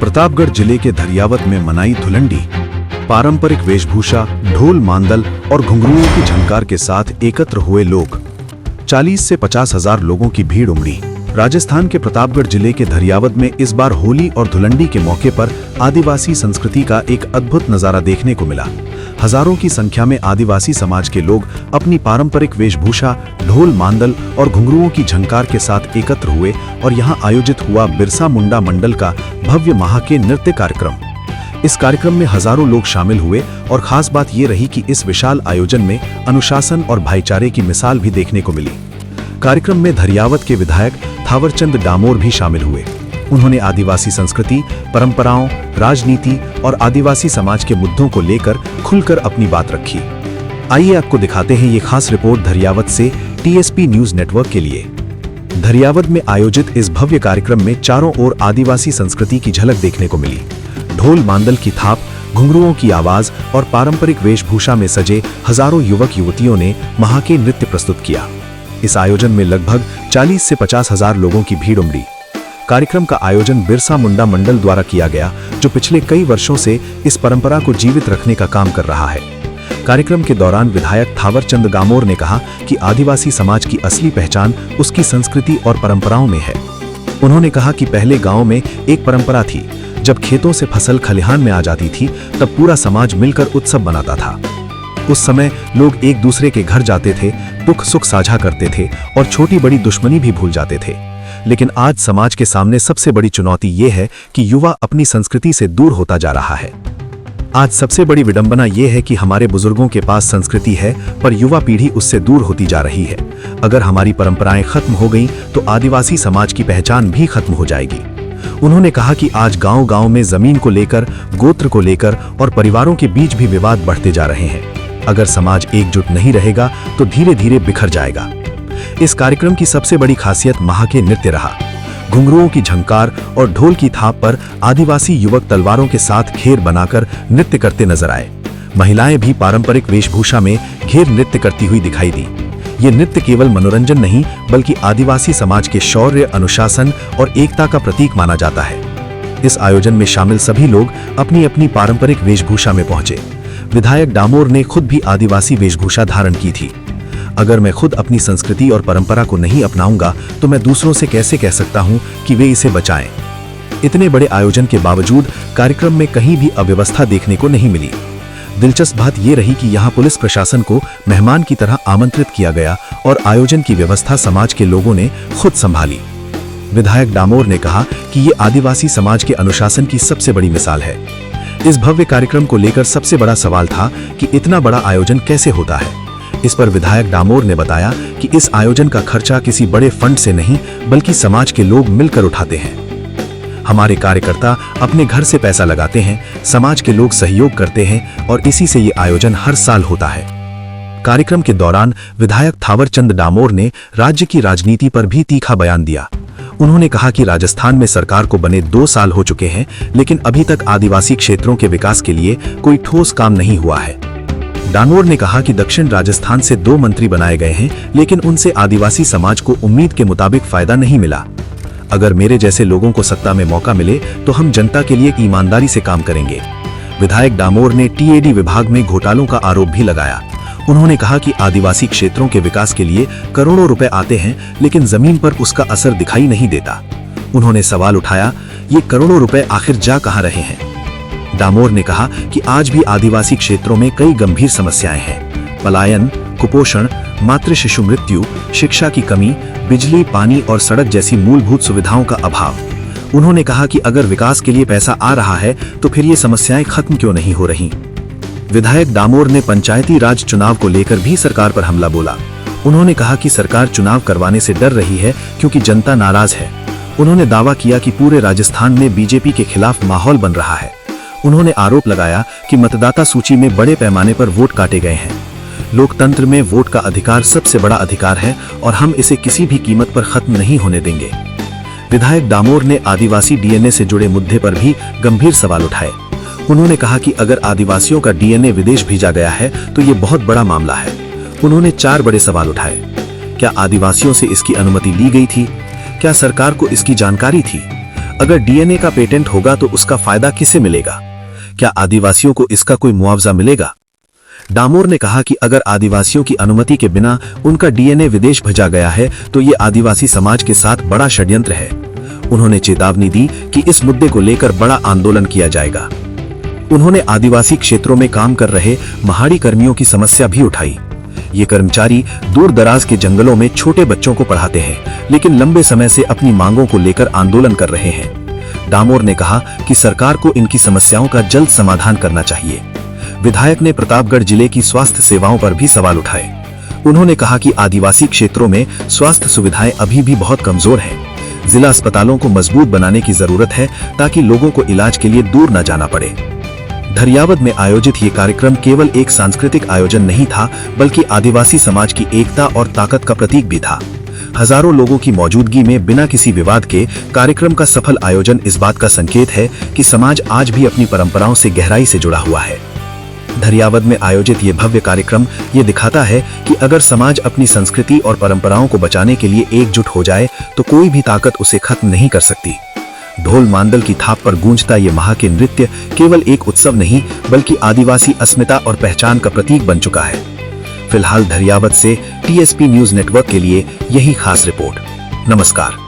प्रतापगढ़ जिले के धरियावत में मनाई धुलंडी। पारंपरिक वेशभूषा, ढोल मांदल और घुंघरुओं की झंकार के साथ एकत्र हुए लोग। 40 से 50 हजार लोगों की भीड़ उमड़ी। राजस्थान के प्रतापगढ़ जिले के धरियावत में इस बार होली और धुलंडी के मौके पर आदिवासी संस्कृति का एक अद्भुत नजारा देखने को मिला। हजारों की संख्या में आदिवासी समाज के लोग अपनी पारंपरिक वेशभूषा, ढोल मांदल और घुंघरुओं की झंकार के साथ एकत्र हुए और यहां आयोजित हुआ बिरसा मुंडा मंडल का भव्य महाके नृत्य कार्यक्रम। इस कार्यक्रम में हजारों लोग शामिल हुए और खास बात ये रही कि इस विशाल आयोजन में अनुशासन और भाईचारे की मिसाल भी देखने को मिली। कार्यक्रम में धरियावत के विधायक थावरचंद डामोर भी शामिल हुए। उन्होंने आदिवासी संस्कृति, परंपराओं, राजनीति और आदिवासी समाज के मुद्दों को लेकर खुलकर अपनी बात रखी। आइए आपको दिखाते हैं ये खास रिपोर्ट धरियावत से टीएसपी न्यूज नेटवर्क के लिए। धरियावत में आयोजित इस भव्य कार्यक्रम में चारों ओर आदिवासी संस्कृति की झलक देखने को मिली। ढोल मांदल की थाप, घुंघरुओं की आवाज और पारंपरिक वेशभूषा में सजे हजारों युवक युवतियों ने महाके नृत्य प्रस्तुत किया। इस आयोजन में लगभग 40 से 50 हजार लोगों की भीड़ उमड़ी। कार्यक्रम का आयोजन बिरसा मुंडा मंडल द्वारा किया गया, जो पिछले कई वर्षों से इस परंपरा को जीवित रखने का काम कर रहा है। कार्यक्रम के दौरान विधायक थावरचंद डामोर ने कहा कि आदिवासी समाज की असली पहचान उसकी संस्कृति और परंपराओं में है। उन्होंने कहा कि पहले गांव में एक परंपरा थी, जब खेतों से फसल खलिहान में आ जाती थी तब पूरा समाज मिलकर उत्सव मनाता था। उस समय लोग एक दूसरे के घर जाते थे, दुख सुख साझा करते थे और छोटी बड़ी दुश्मनी भी भूल जाते थे। लेकिन आज समाज के सामने सबसे बड़ी चुनौती ये है कि युवा अपनी संस्कृति से दूर होता जा रहा है। आज सबसे बड़ी विडंबना ये है कि हमारे बुजुर्गों के पास संस्कृति है, पर युवा पीढ़ी उससे दूर होती जा रही है। अगर हमारी परंपराएं खत्म हो गईं, तो आदिवासी समाज की पहचान भी खत्म हो जाएगी। उन्होंने कहा कि आज गांव-गांव में जमीन को लेकर, गोत्र को लेकर और परिवारों के बीच भी विवाद बढ़ते जा रहे हैं। अगर समाज एकजुट नहीं रहेगा तो धीरे धीरे बिखर जाएगा। इस कार्यक्रम की सबसे बड़ी खासियत महाके नृत्य रहा। घुंघरुओं की झंकार और ढोल की थाप पर आदिवासी युवक तलवारों के साथ घेर बनाकर नृत्य करते नजर आए। महिलाएं भी पारंपरिक वेशभूषा में घेर नृत्य करती हुई दिखाई दी। ये नृत्य केवल मनोरंजन नहीं, बल्कि आदिवासी समाज के शौर्य, अनुशासन और एकता का प्रतीक माना जाता है। इस आयोजन में शामिल सभी लोग अपनी अपनी पारंपरिक वेशभूषा में पहुंचे। विधायक डामोर ने खुद भी आदिवासी वेशभूषा धारण की थी। अगर मैं खुद अपनी संस्कृति और परंपरा को नहीं अपनाऊंगा तो मैं दूसरों से कैसे कह सकता हूं कि वे इसे बचाएं। इतने बड़े आयोजन के बावजूद कार्यक्रम में कहीं भी अव्यवस्था देखने को नहीं मिली। दिलचस्प बात यह रही कि यहां पुलिस प्रशासन को मेहमान की तरह आमंत्रित किया गया और आयोजन की व्यवस्था समाज के लोगों ने खुद संभाली। विधायक डामोर ने कहा कि ये आदिवासी समाज के अनुशासन की सबसे बड़ी मिसाल है। इस भव्य कार्यक्रम को लेकर सबसे बड़ा सवाल था कि इतना बड़ा आयोजन कैसे होता है। इस पर विधायक डामोर ने बताया कि इस आयोजन का खर्चा किसी बड़े फंड से नहीं, बल्कि समाज के लोग मिलकर उठाते हैं। हमारे कार्यकर्ता अपने घर से पैसा लगाते हैं, समाज के लोग सहयोग करते हैं और इसी से ये आयोजन हर साल होता है। कार्यक्रम के दौरान विधायक थावरचंद डामोर ने राज्य की राजनीति पर भी तीखा बयान दिया। उन्होंने कहा कि राजस्थान में सरकार को बने 2 साल हो चुके हैं, लेकिन अभी तक आदिवासी क्षेत्रों के विकास के लिए कोई ठोस काम नहीं हुआ है। डामोर ने कहा कि दक्षिण राजस्थान से 2 मंत्री बनाए गए हैं, लेकिन उनसे आदिवासी समाज को उम्मीद के मुताबिक फायदा नहीं मिला। अगर मेरे जैसे लोगों को सत्ता में मौका मिले तो हम जनता के लिए ईमानदारी से काम करेंगे। विधायक डामोर ने टीएडी विभाग में घोटालों का आरोप भी लगाया। उन्होंने कहा कि आदिवासी क्षेत्रों के विकास के लिए करोड़ों रुपए आते हैं, लेकिन जमीन पर उसका असर दिखाई नहीं देता। उन्होंने सवाल उठाया, ये करोड़ों रुपए आखिर जा कहां रहे हैं। डामोर ने कहा कि आज भी आदिवासी क्षेत्रों में कई गंभीर समस्याएं हैं। पलायन, कुपोषण, मातृ शिशु मृत्यु, शिक्षा की कमी, बिजली, पानी और सड़क जैसी मूलभूत सुविधाओं का अभाव। उन्होंने कहा कि अगर विकास के लिए पैसा आ रहा है तो फिर ये समस्याएं खत्म क्यों नहीं हो रही। विधायक डामोर ने पंचायती राज चुनाव को लेकर भी सरकार पर हमला बोला। उन्होंने कहा कि सरकार चुनाव करवाने से डर रही है क्योंकि जनता नाराज है। उन्होंने दावा किया कि पूरे राजस्थान में बीजेपी के खिलाफ माहौल बन रहा है। उन्होंने आरोप लगाया कि मतदाता सूची में बड़े पैमाने पर वोट काटे गए हैं। लोकतंत्र में वोट का अधिकार सबसे बड़ा अधिकार है और हम इसे किसी भी कीमत पर खत्म नहीं होने देंगे। विधायक डामोर ने आदिवासी डीएनए से जुड़े मुद्दे पर भी गंभीर सवाल उठाए। उन्होंने कहा कि अगर आदिवासियों का डीएनए विदेश भेजा गया है तो ये बहुत बड़ा मामला है। उन्होंने 4 बड़े सवाल उठाए। क्या आदिवासियों से इसकी अनुमति ली गई थी? क्या सरकार को इसकी जानकारी थी? अगर डीएनए का पेटेंट होगा तो उसका फायदा किसे मिलेगा? क्या आदिवासियों को इसका कोई मुआवजा मिलेगा? डामोर ने कहा कि अगर आदिवासियों की अनुमति के बिना उनका डीएनए विदेश भेजा गया है तो ये आदिवासी समाज के साथ बड़ा षड्यंत्र है। उन्होंने चेतावनी दी कि इस मुद्दे को लेकर बड़ा आंदोलन किया जाएगा। उन्होंने आदिवासी क्षेत्रों में काम कर रहे महाड़ी कर्मियों की समस्या भी उठाई। ये कर्मचारी दूर दराज के जंगलों में छोटे बच्चों को पढ़ाते हैं, लेकिन लंबे समय से अपनी मांगों को लेकर आंदोलन कर रहे हैं। डामोर ने कहा कि सरकार को इनकी समस्याओं का जल्द समाधान करना चाहिए। विधायक ने प्रतापगढ़ जिले की स्वास्थ्य सेवाओं पर भी सवाल उठाए। उन्होंने कहा कि आदिवासी क्षेत्रों में स्वास्थ्य सुविधाएं अभी भी बहुत कमजोर हैं। जिला अस्पतालों को मजबूत बनाने की जरूरत है ताकि लोगों को इलाज के लिए दूर न जाना पड़े। धरियावद में आयोजित ये कार्यक्रम केवल एक सांस्कृतिक आयोजन नहीं था, बल्कि आदिवासी समाज की एकता और ताकत का प्रतीक भी था। हजारों लोगों की मौजूदगी में बिना किसी विवाद के कार्यक्रम का सफल आयोजन इस बात का संकेत है कि समाज आज भी अपनी परंपराओं से गहराई से जुड़ा हुआ है। धरियावद में आयोजित ये भव्य कार्यक्रम ये दिखाता है कि अगर समाज अपनी संस्कृति और परंपराओं को बचाने के लिए एकजुट हो जाए तो कोई भी ताकत उसे खत्म नहीं कर सकती। ढोल मांदल की थाप पर गूंजता ये महा के नृत्य केवल एक उत्सव नहीं, बल्कि आदिवासी अस्मिता और पहचान का प्रतीक बन चुका है। फिलहाल धरियावद से टीएसपी न्यूज नेटवर्क के लिए यही खास रिपोर्ट। नमस्कार।